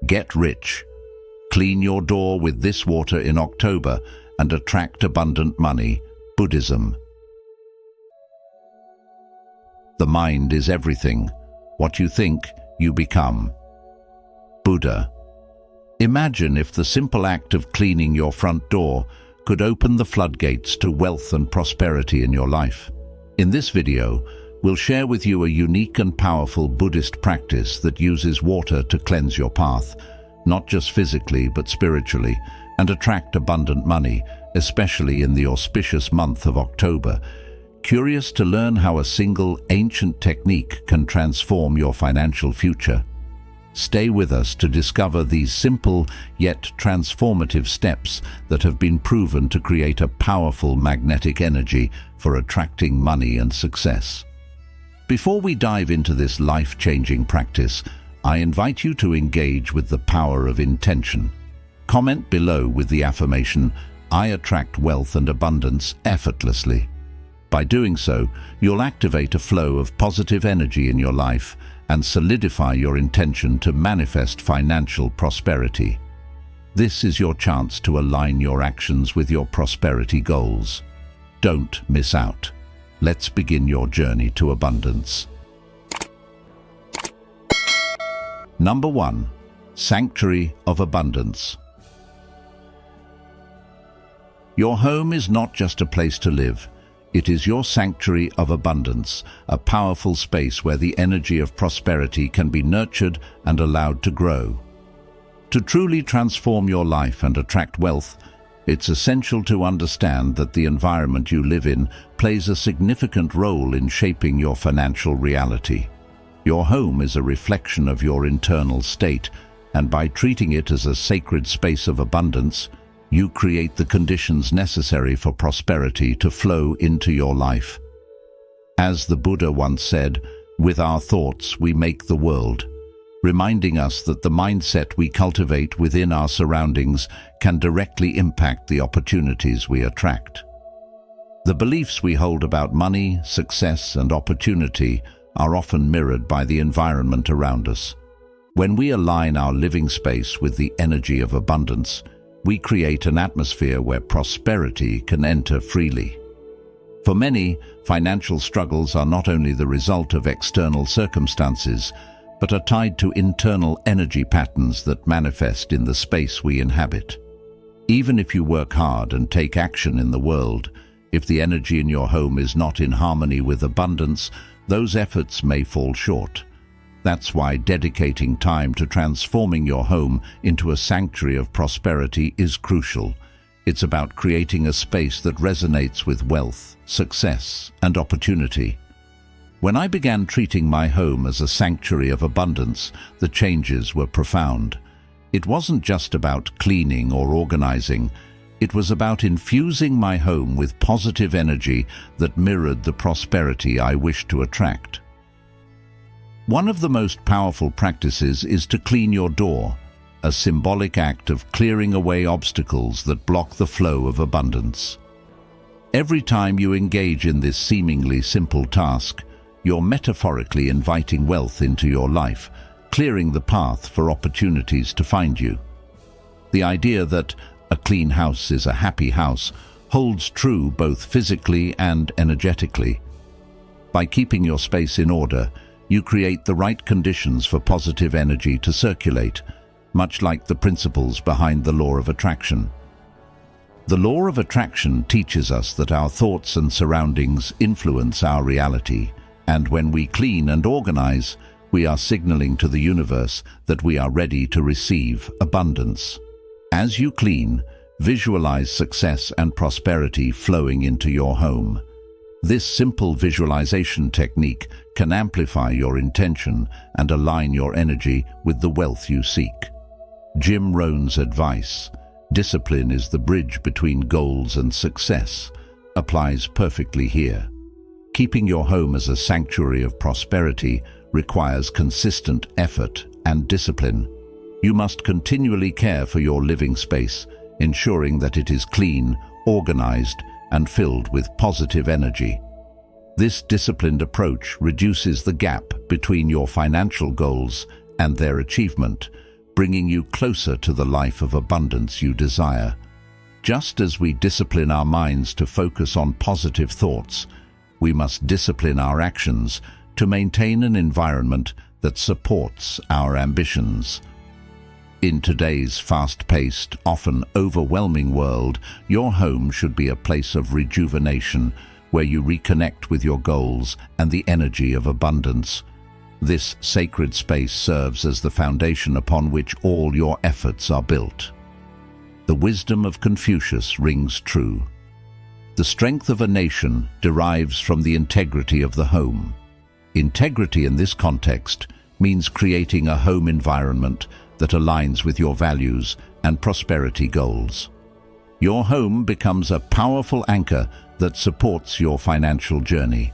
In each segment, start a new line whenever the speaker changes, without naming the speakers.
Get rich. Clean your door with this water in October and attract abundant money. Buddhism. The mind is everything. What you think, you become. Buddha. Imagine if the simple act of cleaning your front door could open the floodgates to wealth and prosperity in your life. In this video, we'll share with you a unique and powerful Buddhist practice that uses water to cleanse your path, not just physically but spiritually, and attract abundant money, especially in the auspicious month of October. Curious to learn how a single ancient technique can transform your financial future? Stay with us to discover these simple yet transformative steps that have been proven to create a powerful magnetic energy for attracting money and success. Before we dive into this life-changing practice, I invite you to engage with the power of intention. Comment below with the affirmation, "I attract wealth and abundance effortlessly." By doing so, you'll activate a flow of positive energy in your life and solidify your intention to manifest financial prosperity. This is your chance to align your actions with your prosperity goals. Don't miss out. Let's begin your journey to abundance. Number 1. Sanctuary of Abundance. Your home is not just a place to live. It is your sanctuary of abundance, a powerful space where the energy of prosperity can be nurtured and allowed to grow. To truly transform your life and attract wealth, it's essential to understand that the environment you live in plays a significant role in shaping your financial reality. Your home is a reflection of your internal state, and by treating it as a sacred space of abundance, you create the conditions necessary for prosperity to flow into your life. As the Buddha once said, "With our thoughts we make the world," reminding us that the mindset we cultivate within our surroundings can directly impact the opportunities we attract. The beliefs we hold about money, success, and opportunity are often mirrored by the environment around us. When we align our living space with the energy of abundance, we create an atmosphere where prosperity can enter freely. For many, financial struggles are not only the result of external circumstances, but are tied to internal energy patterns that manifest in the space we inhabit. Even if you work hard and take action in the world, if the energy in your home is not in harmony with abundance, those efforts may fall short. That's why dedicating time to transforming your home into a sanctuary of prosperity is crucial. It's about creating a space that resonates with wealth, success, and opportunity. When I began treating my home as a sanctuary of abundance, the changes were profound. It wasn't just about cleaning or organizing. It was about infusing my home with positive energy that mirrored the prosperity I wished to attract. One of the most powerful practices is to clean your door, a symbolic act of clearing away obstacles that block the flow of abundance. Every time you engage in this seemingly simple task, you're metaphorically inviting wealth into your life, clearing the path for opportunities to find you. The idea that a clean house is a happy house holds true both physically and energetically. By keeping your space in order, you create the right conditions for positive energy to circulate, much like the principles behind the law of attraction. The law of attraction teaches us that our thoughts and surroundings influence our reality, and when we clean and organize, we are signaling to the universe that we are ready to receive abundance. As you clean, visualize success and prosperity flowing into your home. This simple visualization technique can amplify your intention and align your energy with the wealth you seek. Jim Rohn's advice, "Discipline is the bridge between goals and success," applies perfectly here. Keeping your home as a sanctuary of prosperity requires consistent effort and discipline. You must continually care for your living space, ensuring that it is clean, organized, and filled with positive energy. This disciplined approach reduces the gap between your financial goals and their achievement, bringing you closer to the life of abundance you desire. Just as we discipline our minds to focus on positive thoughts, we must discipline our actions to maintain an environment that supports our ambitions. In today's fast-paced, often overwhelming world, your home should be a place of rejuvenation where you reconnect with your goals and the energy of abundance. This sacred space serves as the foundation upon which all your efforts are built. The wisdom of Confucius rings true. The strength of a nation derives from the integrity of the home. Integrity in this context means creating a home environment that aligns with your values and prosperity goals. Your home becomes a powerful anchor that supports your financial journey.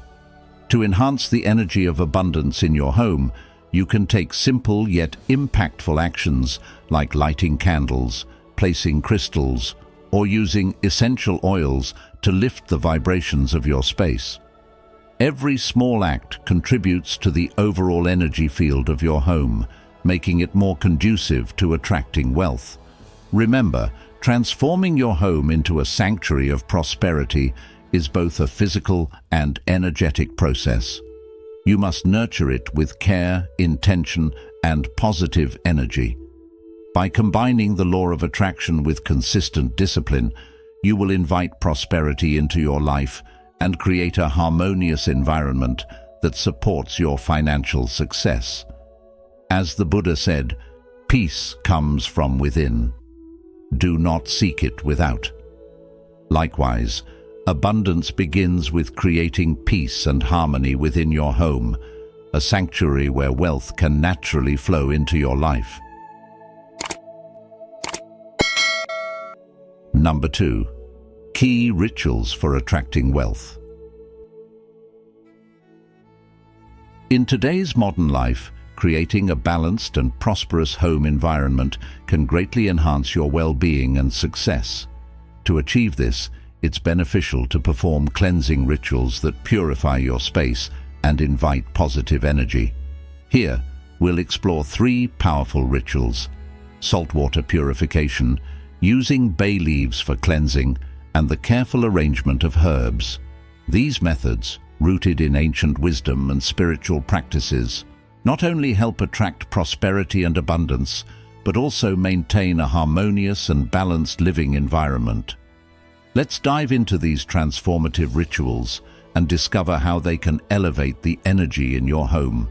To enhance the energy of abundance in your home, you can take simple yet impactful actions like lighting candles, placing crystals, or using essential oils to lift the vibrations of your space. Every small act contributes to the overall energy field of your home, making it more conducive to attracting wealth. Remember, transforming your home into a sanctuary of prosperity is both a physical and energetic process. You must nurture it with care, intention, and positive energy. By combining the law of attraction with consistent discipline, you will invite prosperity into your life and create a harmonious environment that supports your financial success. As the Buddha said, peace comes from within. Do not seek it without. Likewise, abundance begins with creating peace and harmony within your home, a sanctuary where wealth can naturally flow into your life. Number 2. Key rituals for attracting wealth. In today's modern life, creating a balanced and prosperous home environment can greatly enhance your well-being and success. To achieve this, it's beneficial to perform cleansing rituals that purify your space and invite positive energy. Here, we'll explore 3 powerful rituals: saltwater purification, using bay leaves for cleansing, and the careful arrangement of herbs. These methods, rooted in ancient wisdom and spiritual practices, not only help attract prosperity and abundance, but also maintain a harmonious and balanced living environment. Let's dive into these transformative rituals and discover how they can elevate the energy in your home.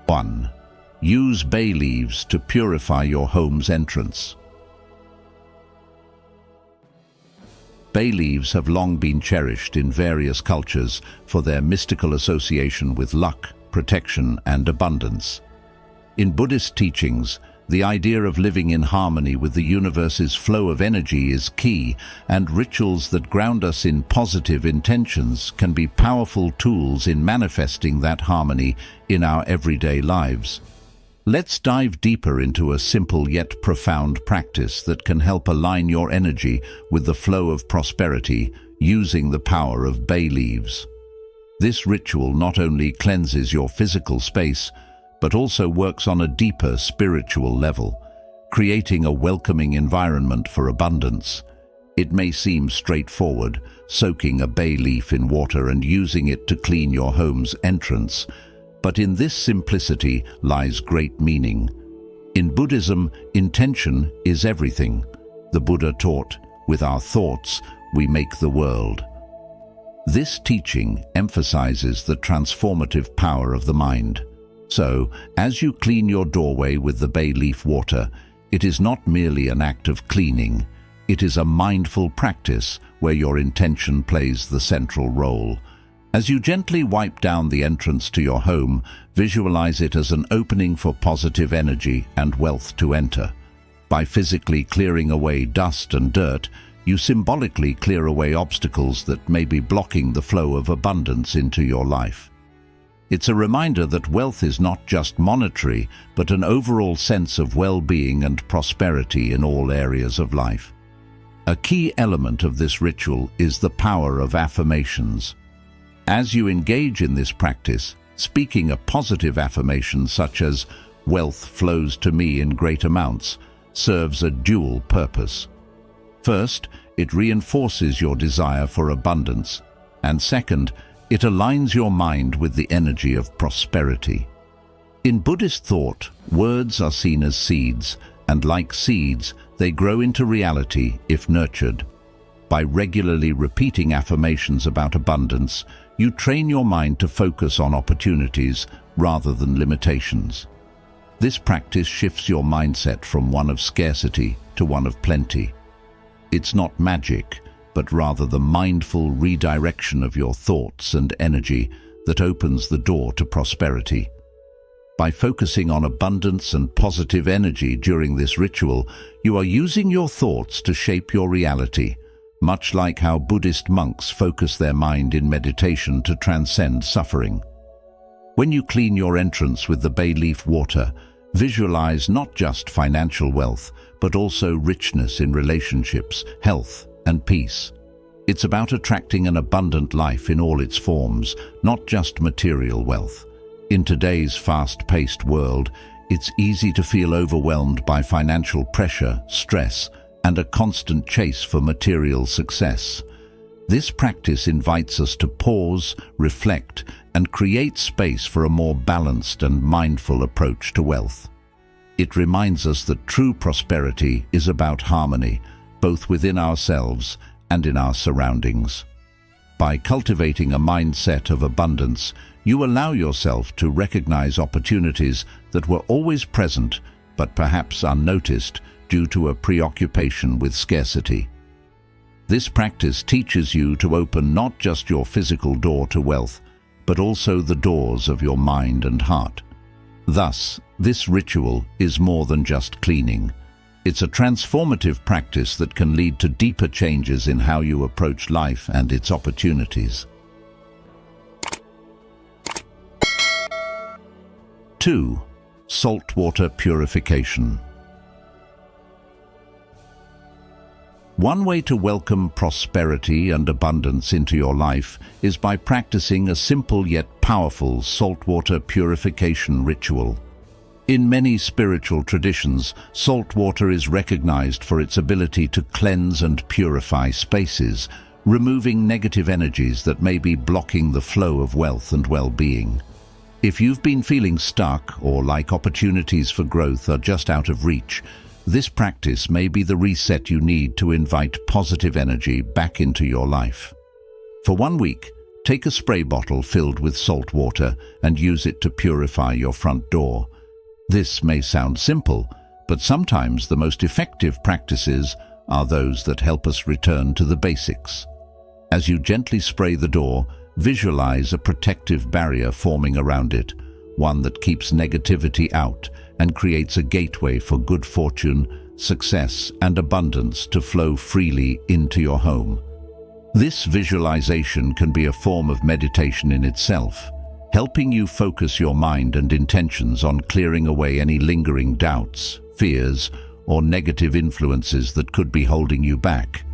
1. Use bay leaves to purify your home's entrance. Bay leaves have long been cherished in various cultures for their mystical association with luck, protection, and abundance. In Buddhist teachings, the idea of living in harmony with the universe's flow of energy is key, and rituals that ground us in positive intentions can be powerful tools in manifesting that harmony in our everyday lives. Let's dive deeper into a simple yet profound practice that can help align your energy with the flow of prosperity using the power of bay leaves. This ritual not only cleanses your physical space, but also works on a deeper spiritual level, creating a welcoming environment for abundance. It may seem straightforward, soaking a bay leaf in water and using it to clean your home's entrance, but in this simplicity lies great meaning. In Buddhism, intention is everything. The Buddha taught, "With our thoughts, we make the world." This teaching emphasizes the transformative power of the mind. So, as you clean your doorway with the bay leaf water, it is not merely an act of cleaning. It is a mindful practice where your intention plays the central role. As you gently wipe down the entrance to your home, visualize it as an opening for positive energy and wealth to enter. By physically clearing away dust and dirt, you symbolically clear away obstacles that may be blocking the flow of abundance into your life. It's a reminder that wealth is not just monetary, but an overall sense of well-being and prosperity in all areas of life. A key element of this ritual is the power of affirmations. As you engage in this practice, Speaking a positive affirmation such as "wealth flows to me in great amounts" serves a dual purpose. First, it reinforces your desire for abundance, and second, it aligns your mind with the energy of prosperity. In Buddhist thought, words are seen as seeds, and like seeds, they grow into reality if nurtured. By regularly repeating affirmations about abundance, you train your mind to focus on opportunities rather than limitations. This practice shifts your mindset from one of scarcity to one of plenty. It's not magic, but rather the mindful redirection of your thoughts and energy that opens the door to prosperity. By focusing on abundance and positive energy during this ritual, you are using your thoughts to shape your reality, much like how Buddhist monks focus their mind in meditation to transcend suffering. When you clean your entrance with the bay leaf water, visualize not just financial wealth, but also richness in relationships, health, and peace. It's about attracting an abundant life in all its forms, not just material wealth. In today's fast-paced world, it's easy to feel overwhelmed by financial pressure, stress, and a constant chase for material success. This practice invites us to pause, reflect, and create space for a more balanced and mindful approach to wealth. It reminds us that true prosperity is about harmony, both within ourselves and in our surroundings. By cultivating a mindset of abundance, you allow yourself to recognize opportunities that were always present, but perhaps unnoticed due to a preoccupation with scarcity. This practice teaches you to open not just your physical door to wealth, but also the doors of your mind and heart. Thus, this ritual is more than just cleaning. It's a transformative practice that can lead to deeper changes in how you approach life and its opportunities. 2. Saltwater Purification. One way to welcome prosperity and abundance into your life is by practicing a simple yet powerful saltwater purification ritual. In many spiritual traditions, salt water is recognized for its ability to cleanse and purify spaces, removing negative energies that may be blocking the flow of wealth and well-being. If you've been feeling stuck or like opportunities for growth are just out of reach, this practice may be the reset you need to invite positive energy back into your life. For 1 week, take a spray bottle filled with salt water and use it to purify your front door. This may sound simple, but sometimes the most effective practices are those that help us return to the basics. As you gently spray the door, visualize a protective barrier forming around it, one that keeps negativity out and creates a gateway for good fortune, success, and abundance to flow freely into your home. This visualization can be a form of meditation in itself, helping you focus your mind and intentions on clearing away any lingering doubts, fears, or negative influences that could be holding you back.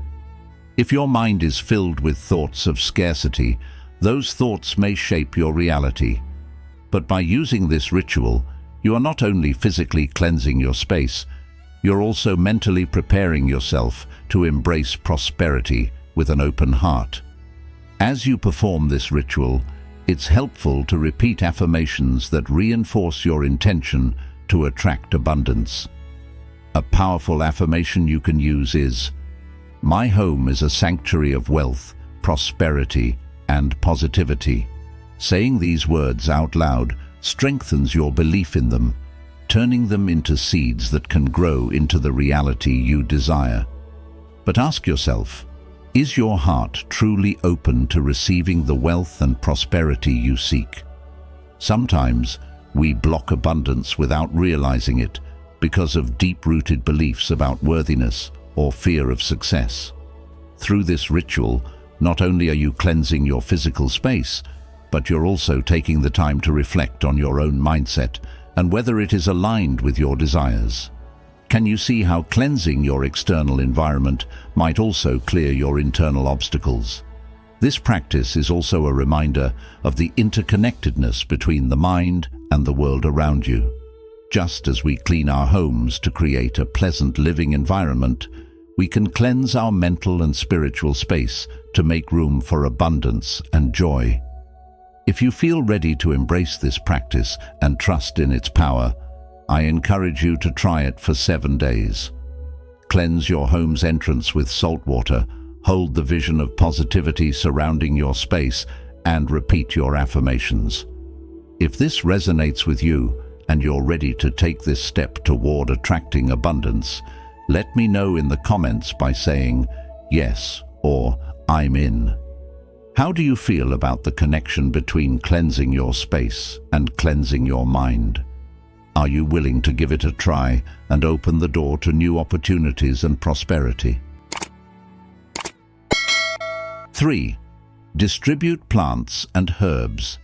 If your mind is filled with thoughts of scarcity, those thoughts may shape your reality. But by using this ritual, you are not only physically cleansing your space, you're also mentally preparing yourself to embrace prosperity with an open heart. As you perform this ritual, it's helpful to repeat affirmations that reinforce your intention to attract abundance. A powerful affirmation you can use is, "My home is a sanctuary of wealth, prosperity, and positivity." Saying these words out loud strengthens your belief in them, turning them into seeds that can grow into the reality you desire. But ask yourself, is your heart truly open to receiving the wealth and prosperity you seek? Sometimes we block abundance without realizing it because of deep-rooted beliefs about worthiness or fear of success. Through this ritual, not only are you cleansing your physical space, but you're also taking the time to reflect on your own mindset and whether it is aligned with your desires. Can you see how cleansing your external environment might also clear your internal obstacles? This practice is also a reminder of the interconnectedness between the mind and the world around you. Just as we clean our homes to create a pleasant living environment, we can cleanse our mental and spiritual space to make room for abundance and joy. If you feel ready to embrace this practice and trust in its power, I encourage you to try it for 7 days. Cleanse your home's entrance with salt water, hold the vision of positivity surrounding your space, and repeat your affirmations. If this resonates with you and you're ready to take this step toward attracting abundance, let me know in the comments by saying yes or I'm in. How do you feel about the connection between cleansing your space and cleansing your mind? Are you willing to give it a try and open the door to new opportunities and prosperity? 3. Distribute plants and herbs.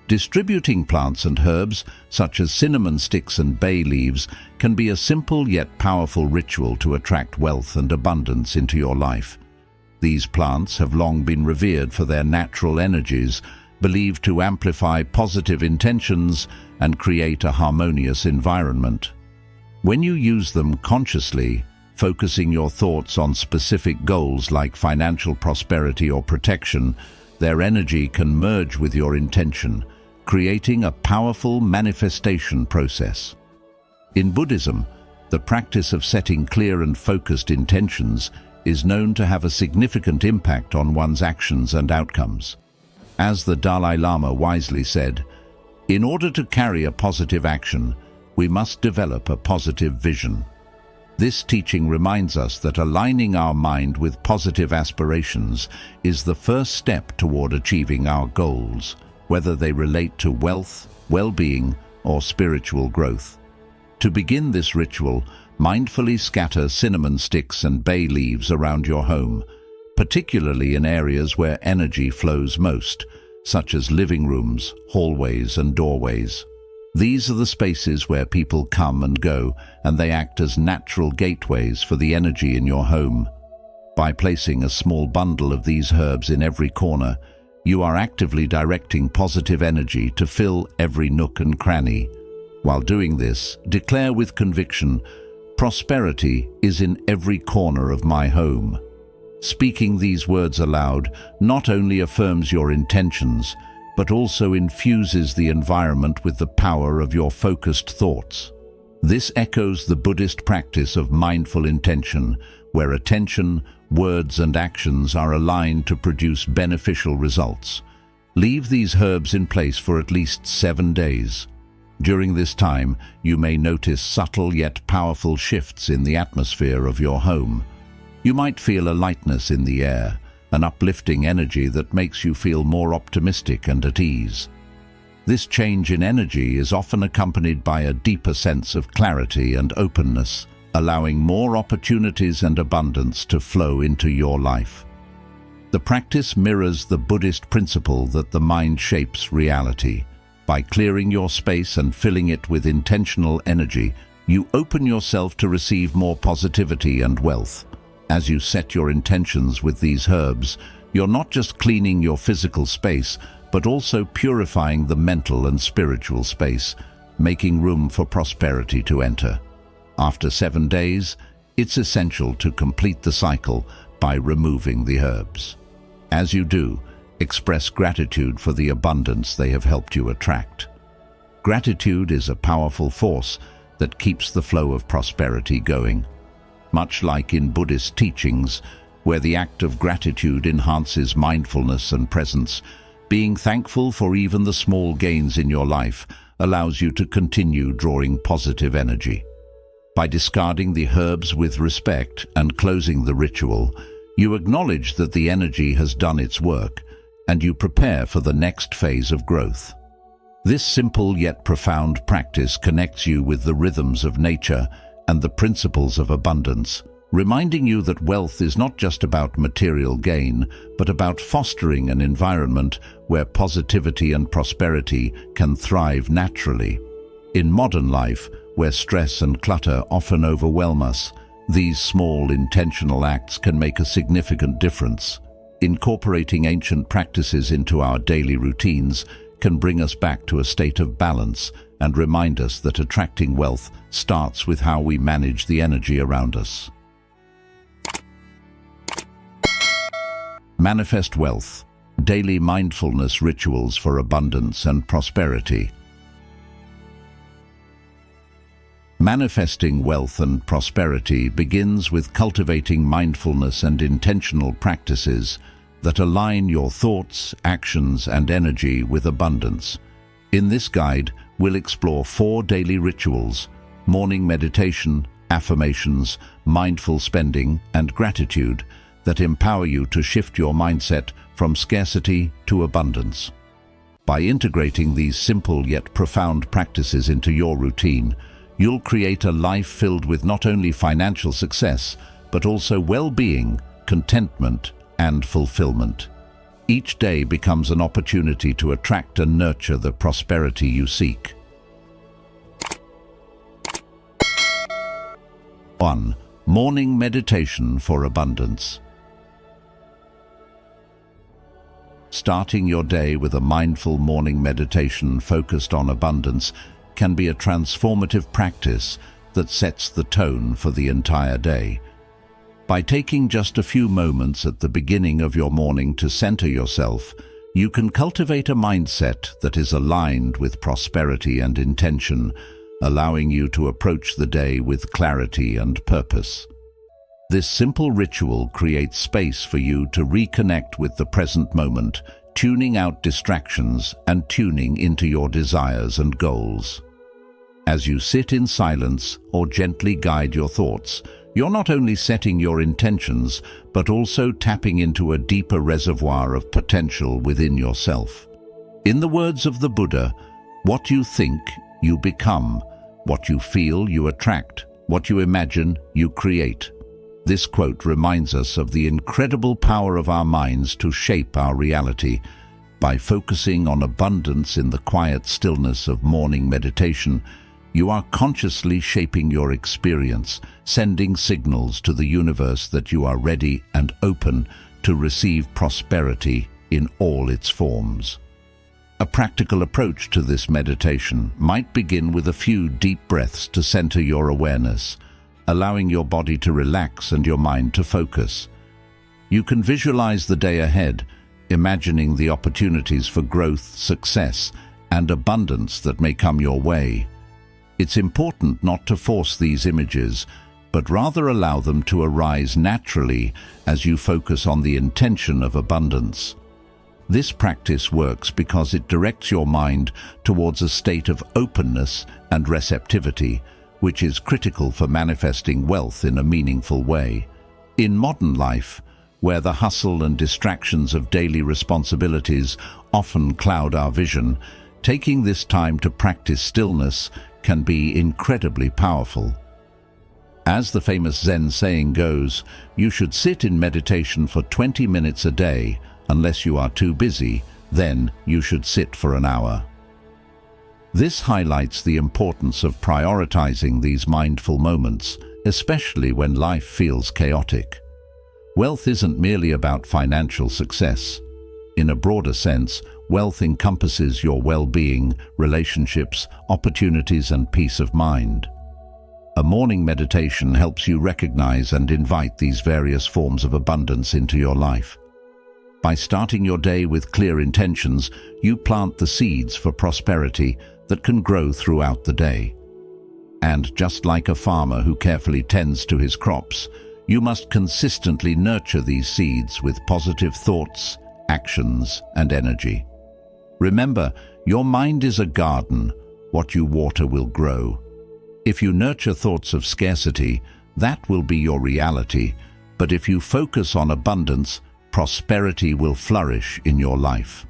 Distributing plants and herbs, such as cinnamon sticks and bay leaves, can be a simple yet powerful ritual to attract wealth and abundance into your life. These plants have long been revered for their natural energies, believed to amplify positive intentions and create a harmonious environment. When you use them consciously, focusing your thoughts on specific goals like financial prosperity or protection, their energy can merge with your intention, creating a powerful manifestation process. In Buddhism, the practice of setting clear and focused intentions is known to have a significant impact on one's actions and outcomes. As the Dalai Lama wisely said, "In order to carry a positive action, we must develop a positive vision." This teaching reminds us that aligning our mind with positive aspirations is the first step toward achieving our goals, whether they relate to wealth, well-being, or spiritual growth. To begin this ritual, mindfully scatter cinnamon sticks and bay leaves around your home, particularly in areas where energy flows most, such as living rooms, hallways, and doorways. These are the spaces where people come and go, and they act as natural gateways for the energy in your home. By placing a small bundle of these herbs in every corner, you are actively directing positive energy to fill every nook and cranny. While doing this, declare with conviction, "Prosperity is in every corner of my home." Speaking these words aloud not only affirms your intentions, but also infuses the environment with the power of your focused thoughts. This echoes the Buddhist practice of mindful intention, where attention, words, and actions are aligned to produce beneficial results. Leave these herbs in place for at least 7 days. During this time, you may notice subtle yet powerful shifts in the atmosphere of your home. You might feel a lightness in the air, an uplifting energy that makes you feel more optimistic and at ease. This change in energy is often accompanied by a deeper sense of clarity and openness, allowing more opportunities and abundance to flow into your life. The practice mirrors the Buddhist principle that the mind shapes reality. By clearing your space and filling it with intentional energy, you open yourself to receive more positivity and wealth. As you set your intentions with these herbs, you're not just cleaning your physical space, but also purifying the mental and spiritual space, making room for prosperity to enter. After 7 days, it's essential to complete the cycle by removing the herbs. As you do, express gratitude for the abundance they have helped you attract. Gratitude is a powerful force that keeps the flow of prosperity going. Much like in Buddhist teachings, where the act of gratitude enhances mindfulness and presence, being thankful for even the small gains in your life allows you to continue drawing positive energy. By discarding the herbs with respect and closing the ritual, you acknowledge that the energy has done its work, and you prepare for the next phase of growth. This simple yet profound practice connects you with the rhythms of nature and the principles of abundance, reminding you that wealth is not just about material gain, but about fostering an environment where positivity and prosperity can thrive naturally. In modern life, where stress and clutter often overwhelm us, These small, intentional acts can make a significant difference. Incorporating ancient practices into our daily routines can bring us back to a state of balance and remind us that attracting wealth starts with how we manage the energy around us. Manifest wealth. Daily mindfulness rituals for abundance and prosperity. Manifesting wealth and prosperity begins with cultivating mindfulness and intentional practices that align your thoughts, actions, and energy with abundance. In this guide, we'll explore 4 daily rituals: morning meditation, affirmations, mindful spending, and gratitude that empower you to shift your mindset from scarcity to abundance. By integrating these simple yet profound practices into your routine, you'll create a life filled with not only financial success, but also well-being, contentment, and fulfillment. Each day becomes an opportunity to attract and nurture the prosperity you seek. 1. Morning meditation for abundance. Starting your day with a mindful morning meditation focused on abundance can be a transformative practice that sets the tone for the entire day. By taking just a few moments at the beginning of your morning to center yourself, you can cultivate a mindset that is aligned with prosperity and intention, allowing you to approach the day with clarity and purpose. This simple ritual creates space for you to reconnect with the present moment, tuning out distractions and tuning into your desires and goals. As you sit in silence or gently guide your thoughts, you're not only setting your intentions, but also tapping into a deeper reservoir of potential within yourself. In the words of the Buddha, what you think, you become. What you feel, you attract. What you imagine, you create. This quote reminds us of the incredible power of our minds to shape our reality. By focusing on abundance in the quiet stillness of morning meditation, you are consciously shaping your experience, sending signals to the universe that you are ready and open to receive prosperity in all its forms. A practical approach to this meditation might begin with a few deep breaths to center your awareness, allowing your body to relax and your mind to focus. You can visualize the day ahead, imagining the opportunities for growth, success, and abundance that may come your way. It's important not to force these images, but rather allow them to arise naturally as you focus on the intention of abundance. This practice works because it directs your mind towards a state of openness and receptivity, which is critical for manifesting wealth in a meaningful way. In modern life, where the hustle and distractions of daily responsibilities often cloud our vision, taking this time to practice stillness can be incredibly powerful. As the famous Zen saying goes, you should sit in meditation for 20 minutes a day. Unless you are too busy, then you should sit for an hour. This highlights the importance of prioritizing these mindful moments, especially when life feels chaotic. Wealth isn't merely about financial success. In a broader sense, wealth encompasses your well-being, relationships, opportunities, and peace of mind. A morning meditation helps you recognize and invite these various forms of abundance into your life. By starting your day with clear intentions, you plant the seeds for prosperity that can grow throughout the day. And just like a farmer who carefully tends to his crops, you must consistently nurture these seeds with positive thoughts, actions, and energy. Remember, your mind is a garden. What you water will grow. If you nurture thoughts of scarcity, that will be your reality. But if you focus on abundance, prosperity will flourish in your life.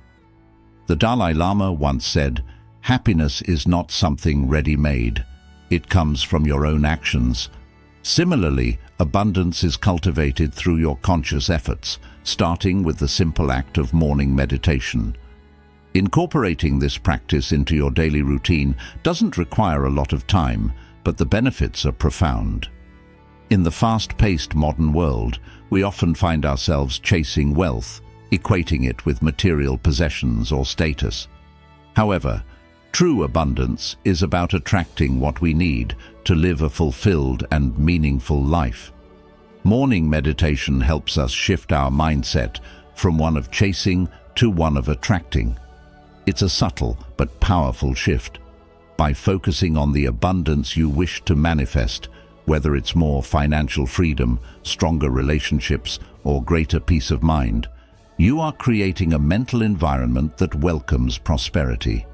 The Dalai Lama once said, "Happiness is not something ready-made. It comes from your own actions." Similarly, abundance is cultivated through your conscious efforts, starting with the simple act of morning meditation. Incorporating this practice into your daily routine doesn't require a lot of time, but the benefits are profound. In the fast-paced modern world, we often find ourselves chasing wealth, equating it with material possessions or status. However, true abundance is about attracting what we need to live a fulfilled and meaningful life. Morning meditation helps us shift our mindset from one of chasing to one of attracting. It's a subtle but powerful shift. By focusing on the abundance you wish to manifest, whether it's more financial freedom, stronger relationships, or greater peace of mind, you are creating a mental environment that welcomes prosperity.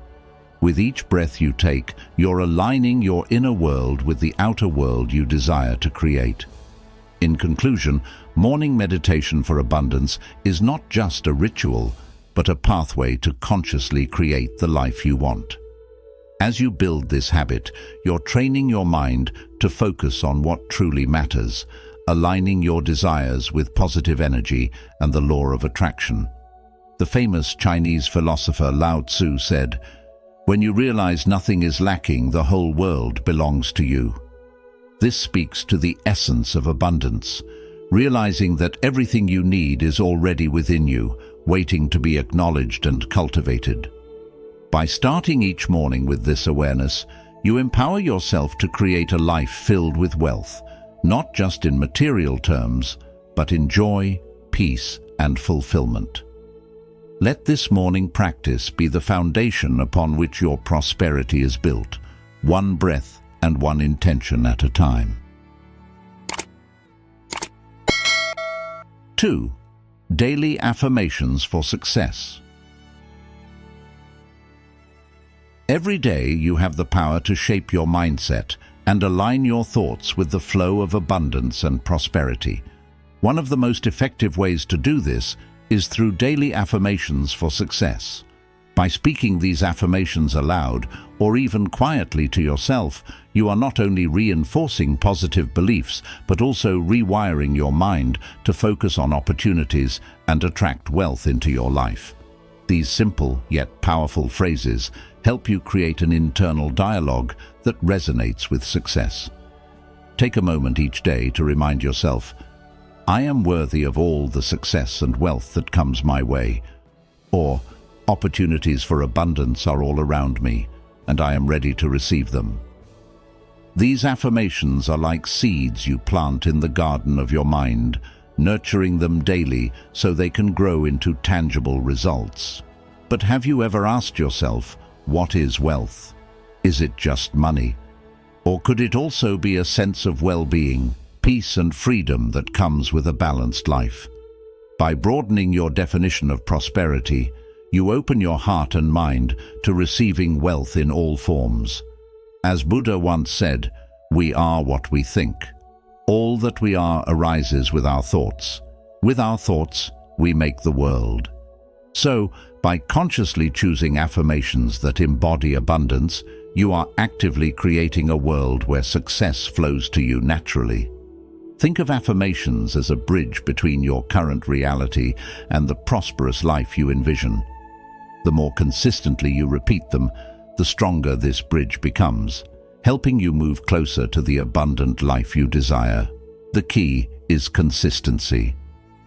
With each breath you take, you're aligning your inner world with the outer world you desire to create. In conclusion, morning meditation for abundance is not just a ritual, but a pathway to consciously create the life you want. As you build this habit, you're training your mind to focus on what truly matters, aligning your desires with positive energy and the law of attraction. The famous Chinese philosopher Lao Tzu said, "When you realize nothing is lacking, the whole world belongs to you." This speaks to the essence of abundance, realizing that everything you need is already within you, waiting to be acknowledged and cultivated. By starting each morning with this awareness, you empower yourself to create a life filled with wealth, not just in material terms, but in joy, peace, and fulfillment. Let this morning practice be the foundation upon which your prosperity is built, one breath and one intention at a time. 2. Daily affirmations for success. Every day you have the power to shape your mindset and align your thoughts with the flow of abundance and prosperity. One of the most effective ways to do this is through daily affirmations for success. By speaking these affirmations aloud, or even quietly to yourself, you are not only reinforcing positive beliefs, but also rewiring your mind to focus on opportunities and attract wealth into your life. These simple yet powerful phrases help you create an internal dialogue that resonates with success. Take a moment each day to remind yourself, "I am worthy of all the success and wealth that comes my way," or "Opportunities for abundance are all around me, and I am ready to receive them." These affirmations are like seeds you plant in the garden of your mind, nurturing them daily so they can grow into tangible results. But have you ever asked yourself, what is wealth? Is it just money? Or could it also be a sense of well-being, peace and freedom that comes with a balanced life? By broadening your definition of prosperity, you open your heart and mind to receiving wealth in all forms. As Buddha once said, "We are what we think." All that we are arises with our thoughts. With our thoughts, we make the world. So, by consciously choosing affirmations that embody abundance, you are actively creating a world where success flows to you naturally. Think of affirmations as a bridge between your current reality and the prosperous life you envision. The more consistently you repeat them, the stronger this bridge becomes, helping you move closer to the abundant life you desire. The key is consistency.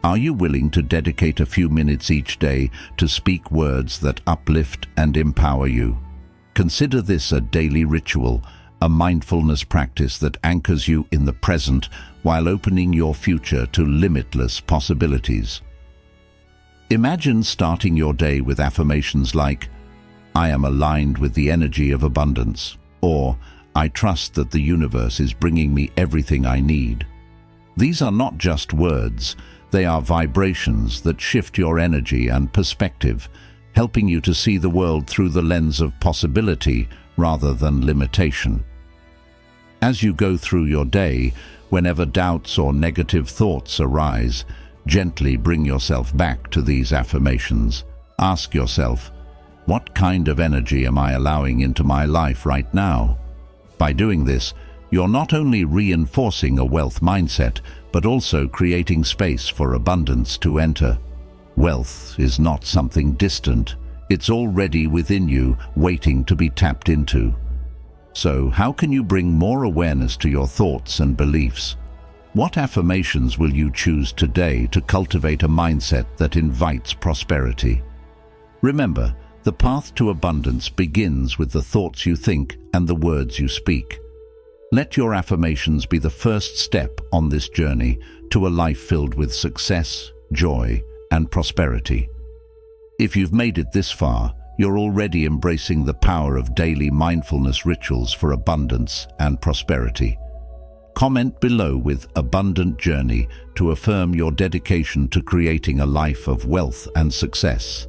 Are you willing to dedicate a few minutes each day to speak words that uplift and empower you? Consider this a daily ritual, a mindfulness practice that anchors you in the present while opening your future to limitless possibilities. Imagine starting your day with affirmations like, "I am aligned with the energy of abundance," or "I trust that the universe is bringing me everything I need." These are not just words, they are vibrations that shift your energy and perspective, helping you to see the world through the lens of possibility rather than limitation. As you go through your day, whenever doubts or negative thoughts arise, gently bring yourself back to these affirmations. Ask yourself, what kind of energy am I allowing into my life right now? By doing this, you're not only reinforcing a wealth mindset, but also creating space for abundance to enter. Wealth is not something distant. It's already within you, waiting to be tapped into. So, how can you bring more awareness to your thoughts and beliefs? What affirmations will you choose today to cultivate a mindset that invites prosperity? Remember, the path to abundance begins with the thoughts you think and the words you speak. Let your affirmations be the first step on this journey to a life filled with success, joy, and prosperity. If you've made it this far, you're already embracing the power of daily mindfulness rituals for abundance and prosperity. Comment below with "Abundant Journey" to affirm your dedication to creating a life of wealth and success.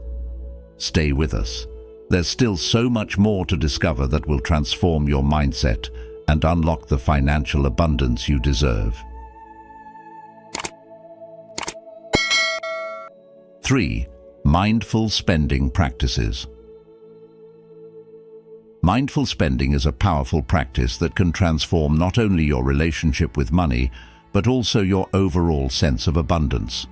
Stay with us. There's still so much more to discover that will transform your mindset and unlock the financial abundance you deserve. 3. Mindful spending practices. Mindful spending is a powerful practice that can transform not only your relationship with money, but also your overall sense of abundance.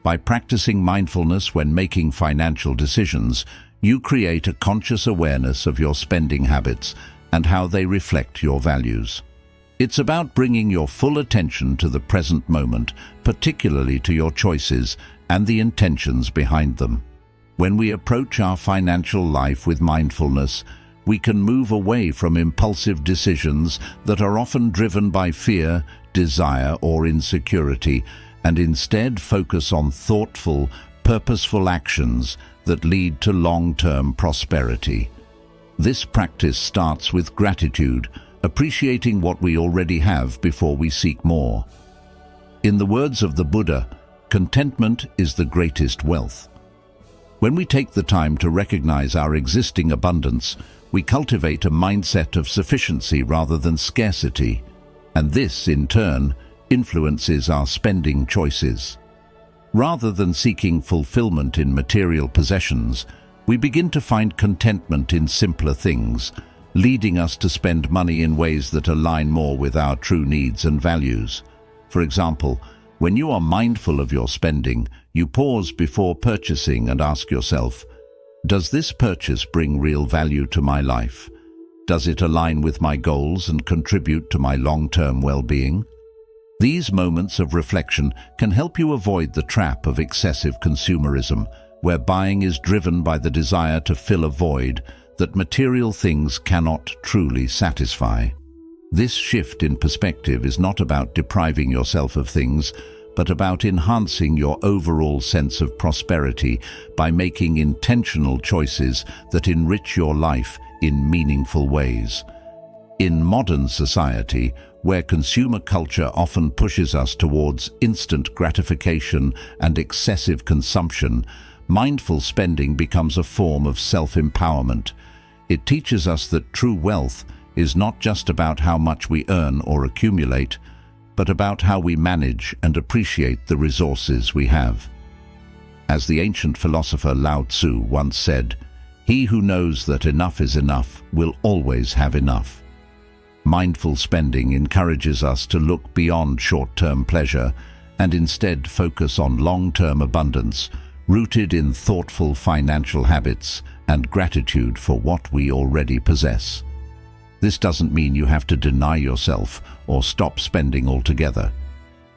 By practicing mindfulness when making financial decisions, you create a conscious awareness of your spending habits and how they reflect your values. It's about bringing your full attention to the present moment, particularly to your choices and the intentions behind them. When we approach our financial life with mindfulness, we can move away from impulsive decisions that are often driven by fear, desire, or insecurity, and instead focus on thoughtful, purposeful actions that lead to long-term prosperity. This practice starts with gratitude, appreciating what we already have before we seek more. In the words of the Buddha, contentment is the greatest wealth. When we take the time to recognize our existing abundance, we cultivate a mindset of sufficiency rather than scarcity, and this, in turn, influences our spending choices. Rather than seeking fulfillment in material possessions, we begin to find contentment in simpler things, leading us to spend money in ways that align more with our true needs and values. For example, when you are mindful of your spending, you pause before purchasing and ask yourself, does this purchase bring real value to my life? Does it align with my goals and contribute to my long-term well-being? These moments of reflection can help you avoid the trap of excessive consumerism, where buying is driven by the desire to fill a void that material things cannot truly satisfy. This shift in perspective is not about depriving yourself of things, but about enhancing your overall sense of prosperity by making intentional choices that enrich your life in meaningful ways. In modern society, where consumer culture often pushes us towards instant gratification and excessive consumption, mindful spending becomes a form of self-empowerment. It teaches us that true wealth is not just about how much we earn or accumulate, but about how we manage and appreciate the resources we have. As the ancient philosopher Lao Tzu once said, "He who knows that enough is enough will always have enough." Mindful spending encourages us to look beyond short-term pleasure and instead focus on long-term abundance, rooted in thoughtful financial habits and gratitude for what we already possess. This doesn't mean you have to deny yourself or stop spending altogether.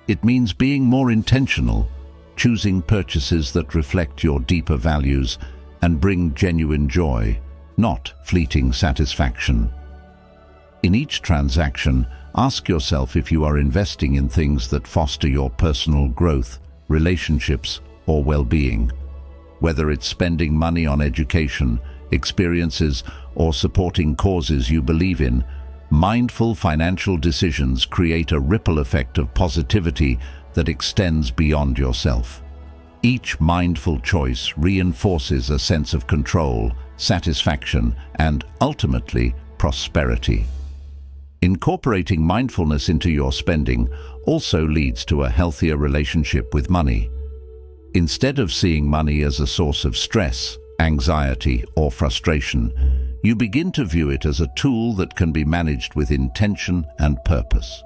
It means being more intentional, choosing purchases that reflect your deeper values and bring genuine joy, not fleeting satisfaction. In each transaction, ask yourself if you are investing in things that foster your personal growth, relationships, or well-being. Whether it's spending money on education, experiences, or supporting causes you believe in, mindful financial decisions create a ripple effect of positivity that extends beyond yourself. Each mindful choice reinforces a sense of control, satisfaction, and ultimately, prosperity. Incorporating mindfulness into your spending also leads to a healthier relationship with money. Instead of seeing money as a source of stress, anxiety, or frustration, you begin to view it as a tool that can be managed with intention and purpose.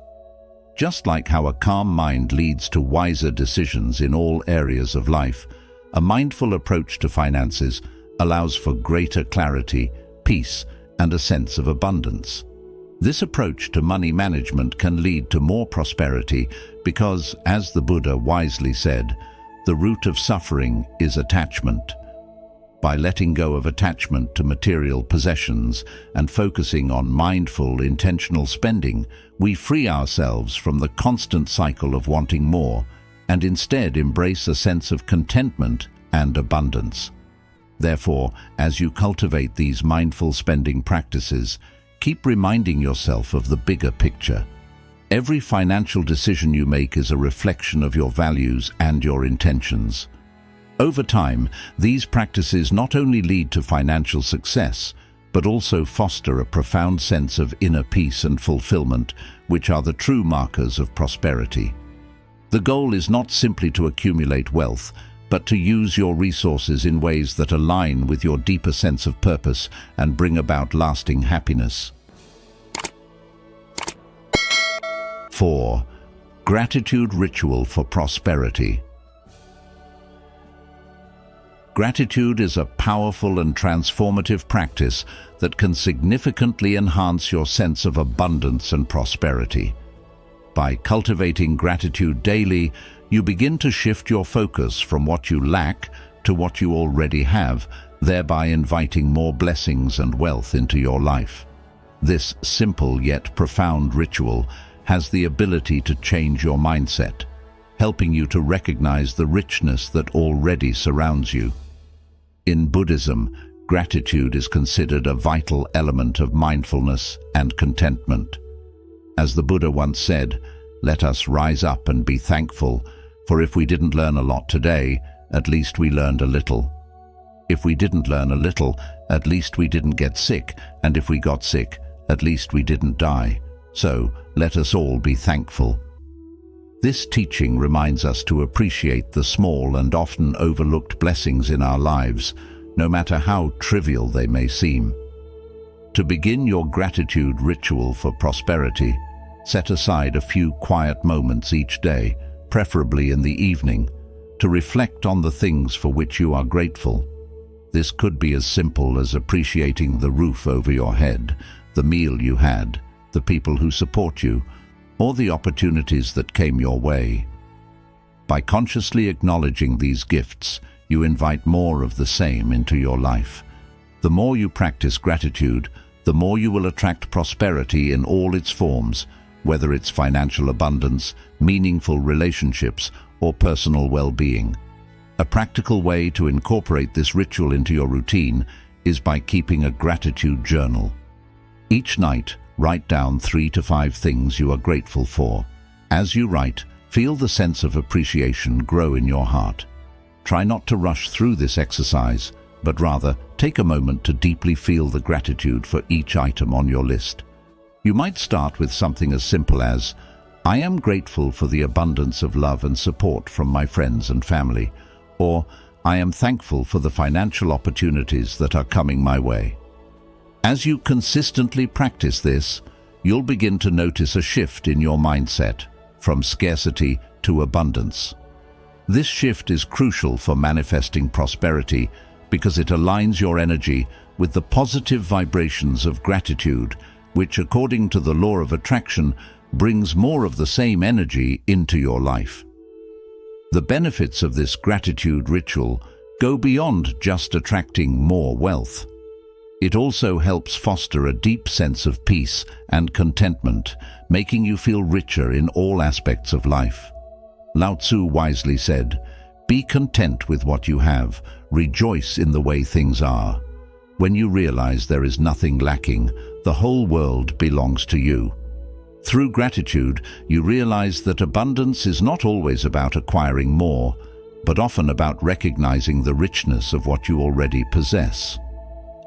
Just like how a calm mind leads to wiser decisions in all areas of life, a mindful approach to finances allows for greater clarity, peace, and a sense of abundance. This approach to money management can lead to more prosperity because, as the Buddha wisely said, the root of suffering is attachment. By letting go of attachment to material possessions and focusing on mindful, intentional spending, we free ourselves from the constant cycle of wanting more and instead embrace a sense of contentment and abundance. Therefore, as you cultivate these mindful spending practices, keep reminding yourself of the bigger picture. Every financial decision you make is a reflection of your values and your intentions. Over time, these practices not only lead to financial success, but also foster a profound sense of inner peace and fulfillment, which are the true markers of prosperity. The goal is not simply to accumulate wealth, but to use your resources in ways that align with your deeper sense of purpose and bring about lasting happiness. 4. Gratitude ritual for prosperity. Gratitude is a powerful and transformative practice that can significantly enhance your sense of abundance and prosperity. By cultivating gratitude daily, you begin to shift your focus from what you lack to what you already have, thereby inviting more blessings and wealth into your life. This simple yet profound ritual has the ability to change your mindset, helping you to recognize the richness that already surrounds you. In Buddhism, gratitude is considered a vital element of mindfulness and contentment. As the Buddha once said, "Let us rise up and be thankful, for if we didn't learn a lot today, at least we learned a little. If we didn't learn a little, at least we didn't get sick, and if we got sick, at least we didn't die. So, let us all be thankful." This teaching reminds us to appreciate the small and often overlooked blessings in our lives, no matter how trivial they may seem. To begin your gratitude ritual for prosperity, set aside a few quiet moments each day, preferably in the evening, to reflect on the things for which you are grateful. This could be as simple as appreciating the roof over your head, the meal you had, the people who support you, or the opportunities that came your way. By consciously acknowledging these gifts, you invite more of the same into your life. The more you practice gratitude, the more you will attract prosperity in all its forms, whether it's financial abundance, meaningful relationships, or personal well-being. A practical way to incorporate this ritual into your routine is by keeping a gratitude journal. Each night, write down 3 to 5 things you are grateful for. As you write, feel the sense of appreciation grow in your heart. Try not to rush through this exercise, but rather take a moment to deeply feel the gratitude for each item on your list. You might start with something as simple as, "I am grateful for the abundance of love and support from my friends and family," or "I am thankful for the financial opportunities that are coming my way." As you consistently practice this, you'll begin to notice a shift in your mindset, from scarcity to abundance. This shift is crucial for manifesting prosperity because it aligns your energy with the positive vibrations of gratitude, which, according to the law of attraction, brings more of the same energy into your life. The benefits of this gratitude ritual go beyond just attracting more wealth. It also helps foster a deep sense of peace and contentment, making you feel richer in all aspects of life. Lao Tzu wisely said, "Be content with what you have, rejoice in the way things are." When you realize there is nothing lacking, the whole world belongs to you. Through gratitude, you realize that abundance is not always about acquiring more, but often about recognizing the richness of what you already possess.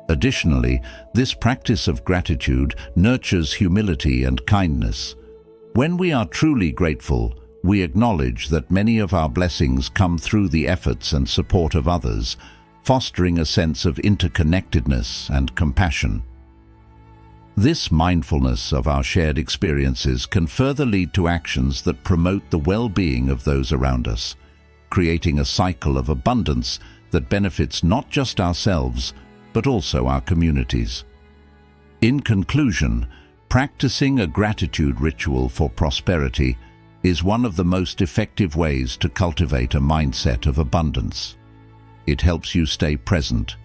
Additionally, this practice of gratitude nurtures humility and kindness. When we are truly grateful, we acknowledge that many of our blessings come through the efforts and support of others, fostering a sense of interconnectedness and compassion. This mindfulness of our shared experiences can further lead to actions that promote the well-being of those around us, creating a cycle of abundance that benefits not just ourselves, but also our communities. In conclusion, Practicing a gratitude ritual for prosperity is one of the most effective ways to cultivate a mindset of abundance. It helps you stay present,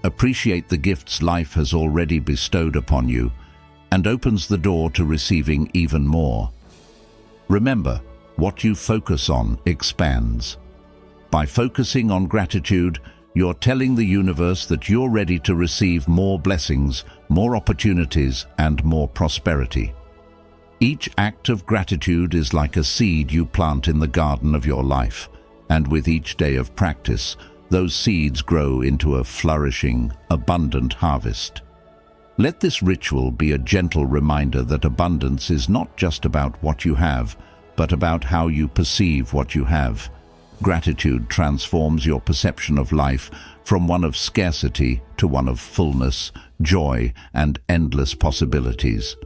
appreciate the gifts life has already bestowed upon you, and opens the door to receiving even more. Remember, what you focus on expands. By focusing on gratitude, you're telling the universe that you're ready to receive more blessings, more opportunities, and more prosperity. Each act of gratitude is like a seed you plant in the garden of your life, and with each day of practice, those seeds grow into a flourishing, abundant harvest. Let this ritual be a gentle reminder that abundance is not just about what you have, but about how you perceive what you have. Gratitude transforms your perception of life from one of scarcity to one of fullness, joy, and endless possibilities.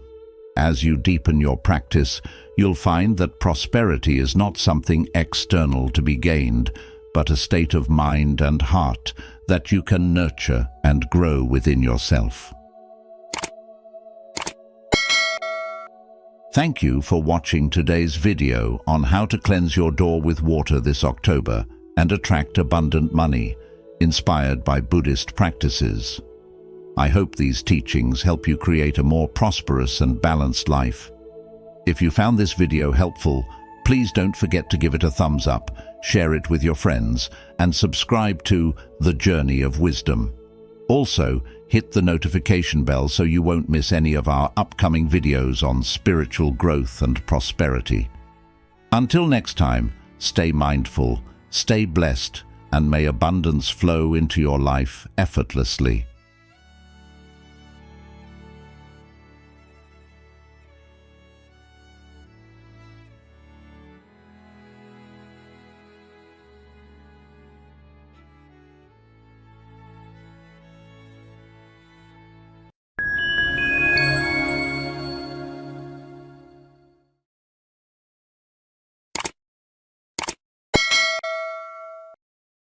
As you deepen your practice, you'll find that prosperity is not something external to be gained, but a state of mind and heart that you can nurture and grow within yourself. Thank you for watching today's video on how to cleanse your door with water this October and attract abundant money, inspired by Buddhist practices. I hope these teachings help you create a more prosperous and balanced life. If you found this video helpful, please don't forget to give it a thumbs up, share it with your friends, and subscribe to The Journey of Wisdom. Also, hit the notification bell so you won't miss any of our upcoming videos on spiritual growth and prosperity. Until next time, stay mindful, stay blessed, and may abundance flow into your life effortlessly.